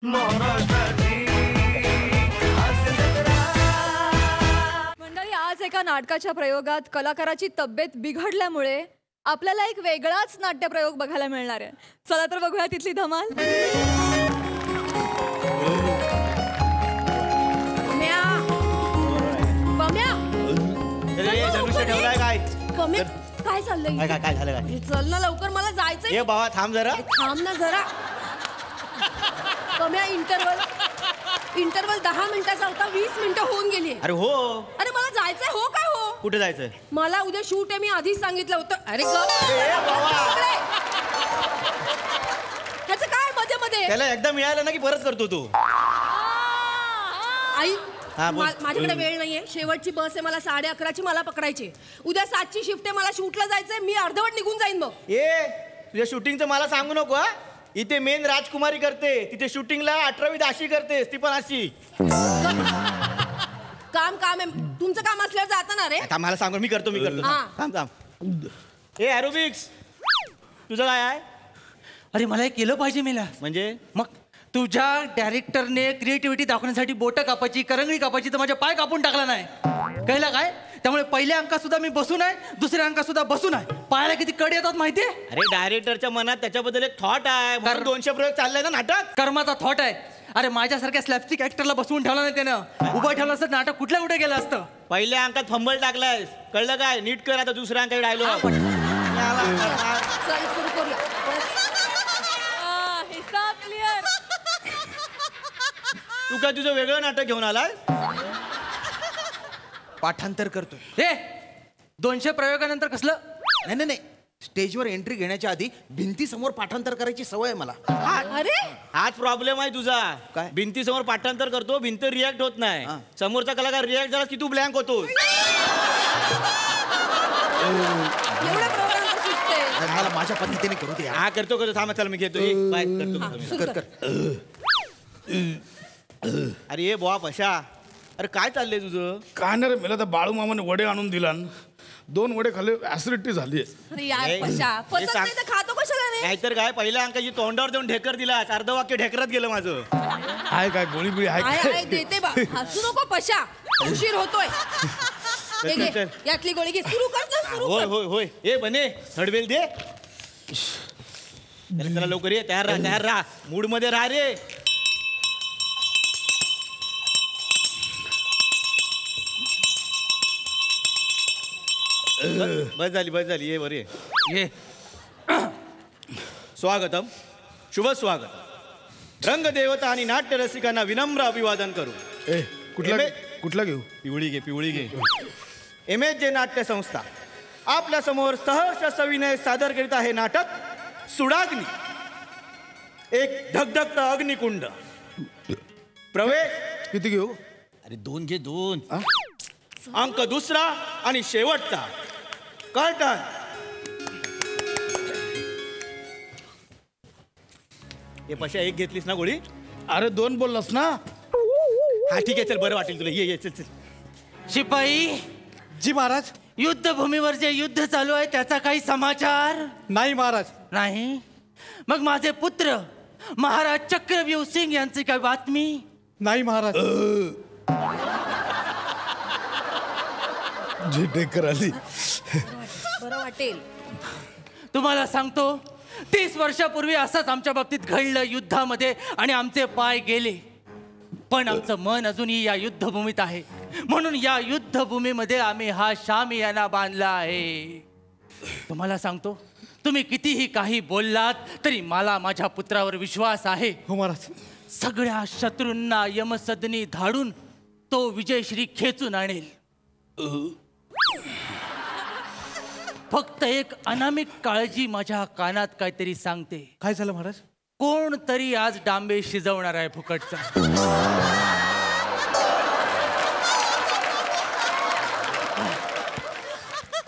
मंडळी, आज एका नाटकाच्या प्रयोगात कलाकाराची तब्येत बिघडल्यामुळे आपल्याला एक वेगळाच नाट्यप्रयोग बघायला मिळणार आहे. चला तर बघूया तिथली धमाल. काय चाललंय? काय झालं काय? चल ना लवकर, मला जायचंय. ए बाबा थांब जरा. थांब ना जरा. कम्या, इंटरवल 10 मिनिटाचा होता, 20 मिनिटं होऊन गेली. अरे हो. अरे मला जायचंय. हो काय हो? कुठे जायचंय? मला उद्या शूट आहे, मी आधीच सांगितलं होतं. अरे ह्याचं काय मध्ये मध्ये? त्याला एकदा मिळालं ना की परत करतो तू. आई, माझ्याकडे वेळ नाहीये. शेवटची बस आहे, मला 11:30ची मला पकडायची. उद्या 7ची शिफ्ट आहे, मला शूटला जायचंय. मी अर्धवट निघून जाईन मग. ए तुझ्या शूटिंगचं मला सांगू नको हा. इथे मेन राजकुमारी करते, तिथे शूटिंगला 18वी दाशी करतेस, ती पण अशी. काम आहे. तुमचं काम असल्यावर जाता ना रे. आता मला सांगू, मी करतो. थांब. ए एरोबिक्स तुझं काय आहे? अरे मला हे केलं पाहिजे मेला. म्हणजे मग तुझ्या डायरेक्टरने क्रिएटिव्हिटी दाखवण्यासाठी बोटं कापायची, करंगळी कापायची, तर माझ्या पाय कापून टाकला नाही. कळलं काय? त्यामुळे पहिल्या अंकात सुद्धा मी बसून आहे, दुसऱ्या अंकात सुद्धा बसून आहे. पायाला किती कड येतात माहितीये? अरे डायरेक्टरच्या मनात त्याच्याबद्दल एक थॉट आहे. 200 प्रयोग चाललाय ना नाटक. कर्माचा थॉट आहे. अरे माझ्यासारख्या स्लॅपस्टिक ऍक्टरला बसवून ठेवला नाही त्यानं. उभं ठेवलं असतं नाटक कुठल्या कुठे गेलं असतं. पहिल्या अंकात फंबल टाकलायस, कळलं काय? नीट कर आता दुसऱ्या अंकात डायलॉग. चल सुरू करूया. हिसाब क्लिअर. तू काय तुझं वेगळं नाटक घेऊन आलाय? पाठांतर करतो. हे 200 प्रयोगानंतर कसलं? नाही स्टेजवर एंट्री घेण्याच्या आधी भिंतीसमोर पाठांतर करायची सवय आहे मला. अरे हाच प्रॉब्लेम आहे तुझा. काय? भिंतीसमोर पाठांतर करतो, भिंत रिॲक्ट होत नाही. समोरचा कलाकार रिॲक्ट झाला की तू ब्लँक होतोस. एवढं प्रोग्राम सुचते. मला माझ्या पद्धतीने करू दे. हा करतो. थांब चल मी घेतो. बाय करतो. कर. अरे ये बुवा पशा, अरे काय चाललंय तुझं? काय नाही रे, मला तर बाळू मामाने वडे आणून दिला. 2 वडे खाल्ले, ऍसिडिटी झाली. अरे यार पशा, पसंत नाही तर खातो कशाला रे? नाहीतर काय, पहिल्या अंकाची तोंडावर देऊन ढेकर दिला, अर्ध वाक्य ढेकरत गेलं माझं. आहे काय गोळी बिळी आहे? आहे देते बा. हसू नको पशा, उशीर होतोय. चल. यातली गोळी घे. सुरू कर ना, सुरू कर. होय. ए बने थडवेल दे. चला लवकर ये. तयार राहा. मूड मध्ये राहा रे. बस झाली. ये वर ये. स्वागतम, शुभ स्वागत. रंगदेवता आणि नाट्य रसिकांना विनम्र अभिवादन करू. कुठला घेऊ? पिवळी घे. MSJ नाट्य संस्था आपल्या समोर सहर्ष सविनय सादर करीत आहे नाटक सुडाग्नी, एक धगधगत अग्निकुंड. प्रवेश किती घेऊ? अरे 2 घे. 2 अंक दुसरा आणि शेवटचा. कर्टन. हे पशा 1 घेतलीस ना गोळी? अरे 2 बोललास ना. हा ठीक आहे, चल बरं वाटेल तुला. ये चल. शिपाई जी महाराज. युद्धभूमीवर जे युद्ध चालू आहे त्याचा काही समाचार नाही महाराज. नाही? मग माझे पुत्र महाराज चक्रव्यूह सिंग यांची काही बातमी? नाही महाराज. जी ढेकर आली. बरं वाटेल. तुम्हाला सांगतो, 30 वर्षापूर्वी असंच आमच्या बाबतीत घडलं युद्धामध्ये आणि आमचे पाय गेले. पण आमचं मन अजूनही या युद्धभूमीत आहे. म्हणून या युद्धभूमीमध्ये आम्ही हा शामियाना बांधला आहे. तुम्हाला सांगतो, तुम्ही कितीही काही बोललात तरी मला माझ्या पुत्रावर विश्वास आहे. हो महाराज. सगळ्या शत्रूंना यमसदनी धाडून तो विजयश्री खेचून आणेल. फक्त एक अनामिक काळजी माझ्या कानात काहीतरी सांगते. काय झालं महाराज? कोणतरी आज डांबे शिजवणार आहे फुकटचा.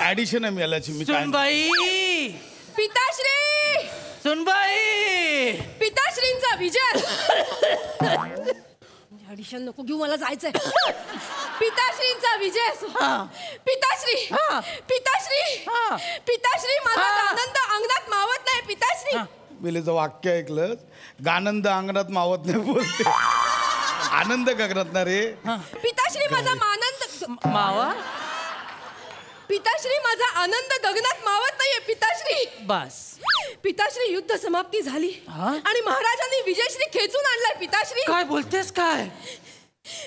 ऍडिशन आहे मिळाल्याची. मी काय सुनबाई, पिताश्री, सुनबाई, पिताश्रींचा विजय. ऍडिशन नको घेऊ, मला जायचंय. पिताश्रींचा विजय. पिताश्री, पिताश्री, पिताश्री, माझा आनंद अंगणात मावत नाही. पिताश्री, मेलेचं वाक्य ऐकलं, गानंद अंगणात मावत नाही बोलते. आनंद गगनात ना रे. पिताश्री माझा आनंद मावा पिताश्री माझा आनंद गगनात मावत नाहीये पिताश्री. बस. पिताश्री युद्ध समाप्ती झाली हा? आणि महाराजांनी विजयश्री खेचून आणलाय पिताश्री. काय बोलतेस काय?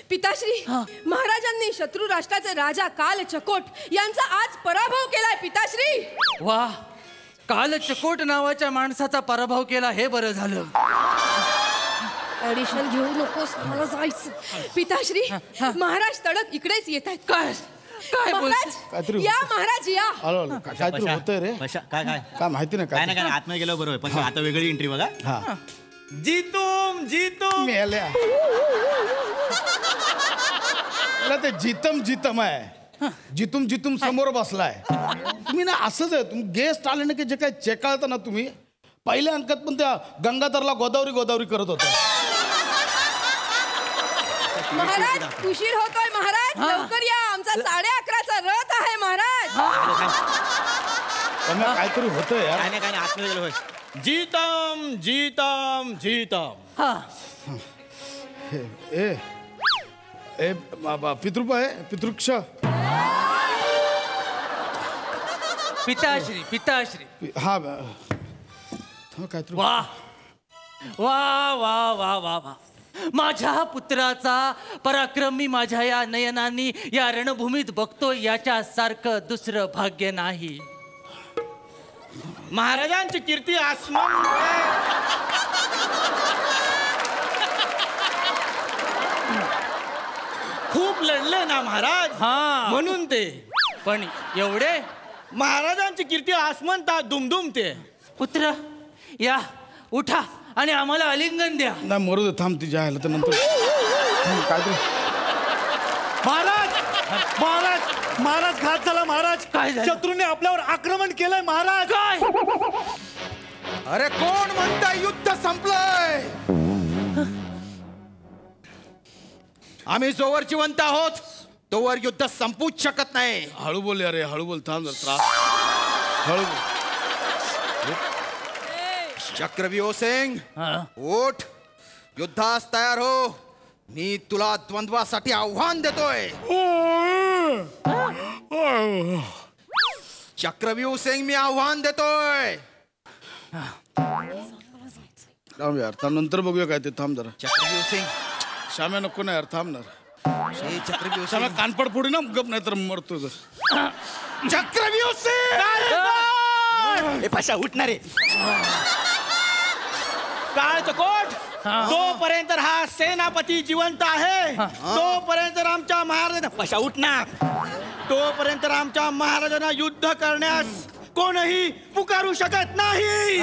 पिताश्री हा. महाराजांनी शत्रू राष्ट्राचे राजा काल चकोट यांचा आज पराभव केलाय पिताश्री. वा, काल चकोट नावाच्या माणसाचा पराभव केला हे बरं झालं. ऍडिशन घेऊ नकोस, मला जायचं. पिताश्री महाराज तडक इकडेच येत आहेत. काय काय बोलतेस? काहीतरी महाराज या महाराज या. आलो काहीतरी होतंय रे. काय काय काय माहिती नाही काय काय. नाही काय आतमध्ये गेलो बरोबर, पण आता वेगळी एंट्री बघा. हा जीतूम जीतूम मेल्या. त्याला ते जितम आहे. जितूम जितूम समोर बसलाय. तुम्ही ना असंच आहे, तुम्ही गेस्ट आले ना की जे काय चेकाळता ना तुम्ही, पहिल्या अंकात पण त्या गंगाधरला गोदावरी गोदावरी करत होता. महाराज उशीर होतोय महाराज, लवकर या. आमचा 11:30चा रथ आहे महाराज. त्यांना काहीतरी होतं यार. काय नाही आतमध्ये गेलो होय. जीतम जीतम जीतम. हा, ए ए पितृप आहे पितृक्ष. पिताश्री पिताश्री. हा काहीतरी. वा वा वा वा वा वा, माझ्या पुत्राचा पराक्रम मी माझ्या या नयनांनी या रणभूमीत बघतोय, याच्या सारखं दुसरं भाग्य नाही. महाराजांची कीर्ती आसमान. खूप लढले ना महाराज, हा म्हणून ते. पण एवढे महाराजांची कीर्ती आसमंतात दुमदुमते. पुत्र या, उठा आणि आम्हाला आलिंगन द्या. नाही मरू दे, थांब तिच्या आयला तर नंतर. काहीतरी. महाराज महाराज महाराज घात झाला महाराज. काय झालं? शत्रूने आपल्यावर आक्रमण केलंय महाराज. काय? अरे कोण म्हणताय युद्ध संपलंय? आम्ही जोवर जिवंत आहोत तोवर युद्ध संपूच शकत नाही. हळू बोल अरे, हळू बोल. थांब जरा, त्रास. हळू बोल. चक्रव्यूह सिंग हा. उठ, युद्धास तयार हो. मी तुला द्वंद्वासाठी आव्हान देतोय. चक्रव्यूह सिंग मी आव्हान देतोय. थांब यार, थांब नंतर बघूया काय ते. थांब जरा. चक्रव्यूह सिंग श्याम्या नको ना यार, थांब ना. हे चक्रव्यूह श्याम्या सिंग कानपड फोडी ना, गप नाही तर मरतो जर. चक्रव्यूह सिंग ए पाशा उठणार रे. काळ चकोट, जोपर्यंत हा सेनापती जिवंत आहे तोपर्यंत आमच्या महाराजांना पशा उठणार, तोपर्यंत आमच्या महाराजांना युद्ध करण्यास कोणही पुकारू शकत नाही.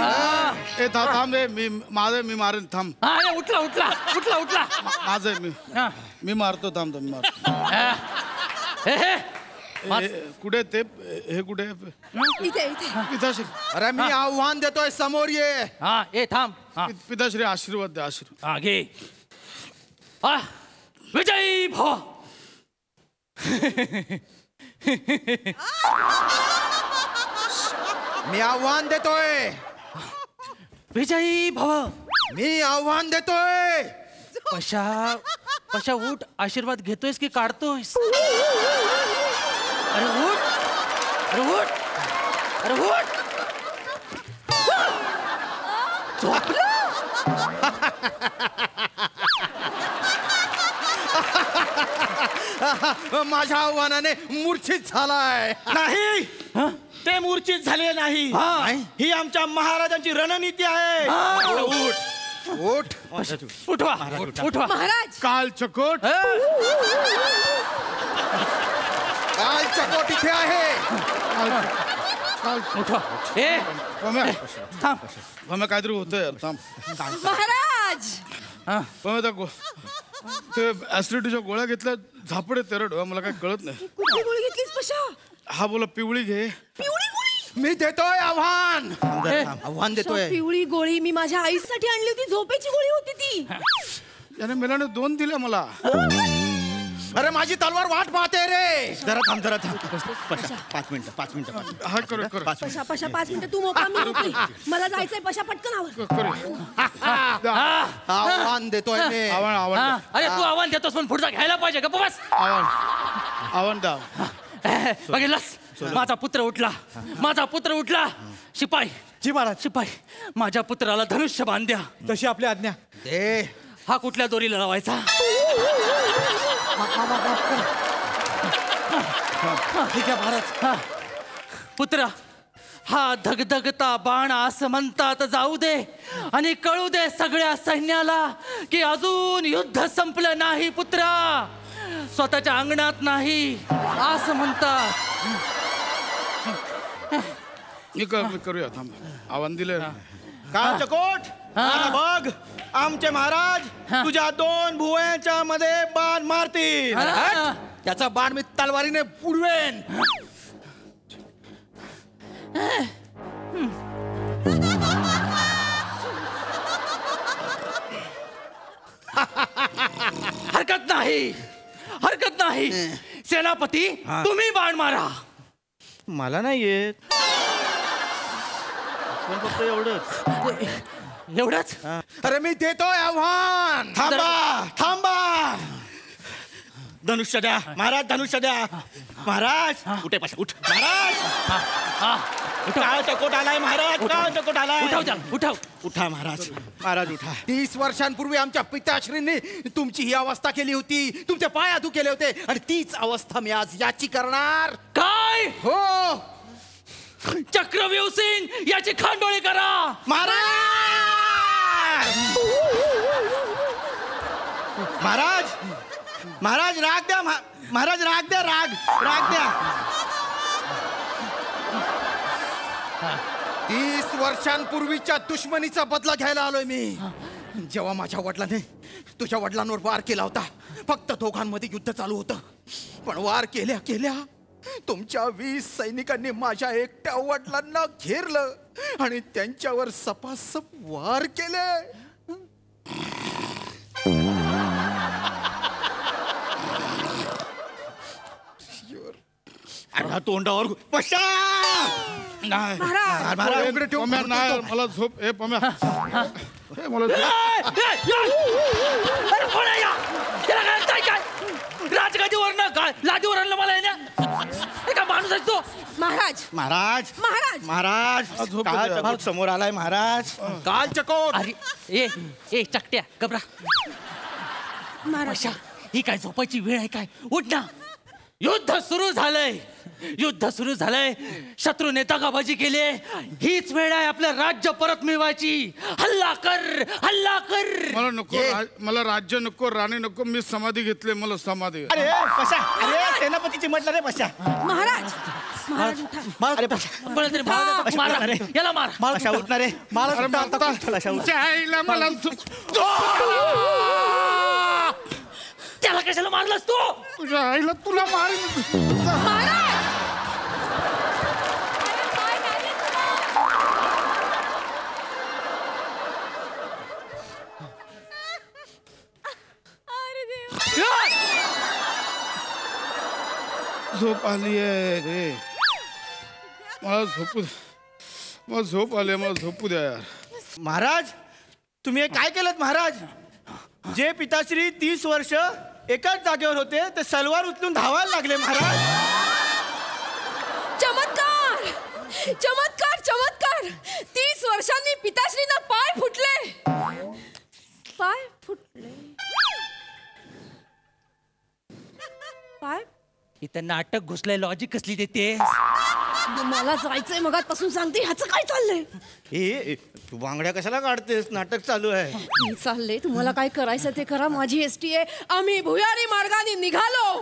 ए थांब रे, मी माझं मी मारेन. थांब. हा, या, उठला उठला उठला उठला. माझं हा. मी मारतो. थांब मी मारतो. हे, हे. कुठे ते हे कुठे इथे इथे. पिताश्री. अरे मी आव्हान देतोय, समोर ये. हा, ए थांब. हा, पिताश्री आशीर्वाद द्या, आशीर्वाद. हा, घे. हा, विजयी भव. मी आव्हान देतोय. विजयी भव. मी आव्हान देतोय. पशा पशा उठ. आशीर्वाद घेतोयस की काढतोयस? अरे उठ, अरे उठ, अरे उठ. झोपला. माझ्या आव्हानाने मूर्छित झालाय. नाही, ते मूर्छित झाले नाही. ही आमच्या महाराजांची रणनीती आहे. उठ उठ. उठवा उठवा. महाराज काल चकोट. काल चकोट इथे आहे. उठवा. ए थांब. पम्या काहीतरी होतं यार, थांब. महाराज पम्या ते ऍसिडिटीच्या गोळ्या घेतल्या, झापडे तेरड. मला काही कळत नाही. कुठली गोळी घेतलीस पशा? हा बोला पिवळी घे. पिवळी गोळी? मी देतोय आव्हान. ए, आव्हान देतोय. पिवळी गोळी मी माझ्या आईसाठी आणली होती, झोपेची गोळी होती ती. याने मेलाने 2 दिल्या मला. अरे माझी तलवार वाट पाहते रे. जरा थांब पशा 5 मिनिटं हा करू करू पशा 5 मिनिटं तू मोका मी मोकळी. मला जायचंय पशा पटकन आवर. करू आव्हान देतोय मी. आव्हान आव्हान हा, अरे तू आव्हान देतोस पण पुढचा घ्यायला पाहिजे गप्प बस. आव्हान द्या. बघितलंस माझा पुत्र उठला. शिपाई जी महाराज. शिपाई माझ्या पुत्राला धनुष्य बांध द्या. तशी आपली आज्ञा. दे. हा कुठल्या दोरीला लावायचा? ठीक आहे महाराज. पुत्र हा धगधगता बाण असं म्हणतात जाऊ दे आणि कळू दे सगळ्या सैन्याला की अजून युद्ध संपलं नाही. पुत्रा स्वतःच्या अंगणात नाही असं म्हणतात. मी करूया थांब. आव्हान दिलं. काय चकोट आता बघ आमचे महाराज तुझ्या 2 भुवयांच्या मध्ये बाण मारतील. हा. त्याचा बाण मी तलवारीने उडवेन. हरकत नाही. सेनापती तुम्ही बाण मारा. मला नाही येत पण फक्त एवढंच. अरे मी देतोय आव्हान. थांबा धनुष्य द्या महाराज. धनुष्य द्या महाराज. उठे पशा उठ महाराज. काय चकोट आलाय महाराज. काय चकोट आलाय. उठाव. उठा महाराज उठा. 30 वर्षांपूर्वी आमच्या पिताश्रींनी तुमची ही अवस्था केली होती. तुमचे पाय आधू केले होते आणि तीच अवस्था मी आज याची करणार. काय? हो चक्रव्यूह सिंग याची खांडोळी करा. महाराज राग द्या. महाराज राग द्या. राग द्या. 30 वर्षांपूर्वीच्या दुश्मनीचा बदला घ्यायला आलोय मी. जेव्हा माझ्या वडिलांनी तुझ्या वडिलांवर वार केला होता फक्त दोघांमध्ये युद्ध चालू होतं. पण वार केल्या तुमच्या 20 सैनिकांनी माझ्या एकट्या वडिलांना घेरलं आणि त्यांच्यावर सपासप वार केले. अर्धा तोंडावर पशा. नाही महाराज महाराज इकडे ठेव. पम्या नाही मला झोप. ए पम्या ए, मला झोप. अरे कोण आहे या? त्याला काय काय काय राजगादीवर लादीवर आणलं मला येण्या का माणूस आहे तो? महाराज काय चकोट समोर आलाय महाराज. काल चकोट. अरे ए चकट्या गबरा. महाराज ही काय झोपायची वेळ आहे काय? उठ ना. युद्ध सुरू झालंय. शत्रू नेतागाबाजी केली. हीच वेळ आहे आपलं राज्य परत मिळवायची. हल्ला कर. मला नको. मला राज्य नको. राणी नको. मी समाधी घेतली. मला समाधी. अरे पशा. अरे सेनापतीची म्हटलं रे पशा. महाराज उठा. अरे पशा. मारा याला मार. पशा उठणार रे. मला त्याला कशाला मारलास तू? तुझ्या आईला तुला मार. झोप आली आहे रे. मला झोप आली. मला झोपू द्या यार. महाराज तुम्ही हे काय केलं महाराज. जे पिताश्री 30 वर्ष एकाच जागेवर होते ते सलवार उचलून धावायला लागले महाराज. चमत्कार 30 वर्षांनी पिताश्रींना पाय फुटले. इथं नाटक घुसलंय. लॉजिक कसली देते? मला जायचंय मगातपासून सांगते. ह्याचं काय चाललंय? ए तू बांगड्या कशाला काढतेस. नाटक चालू आहे. मी चालले. तुम्हाला काय करायचं ते करा. माझी एसटी आहे. आम्ही भुयारी मार्गाने निघालो.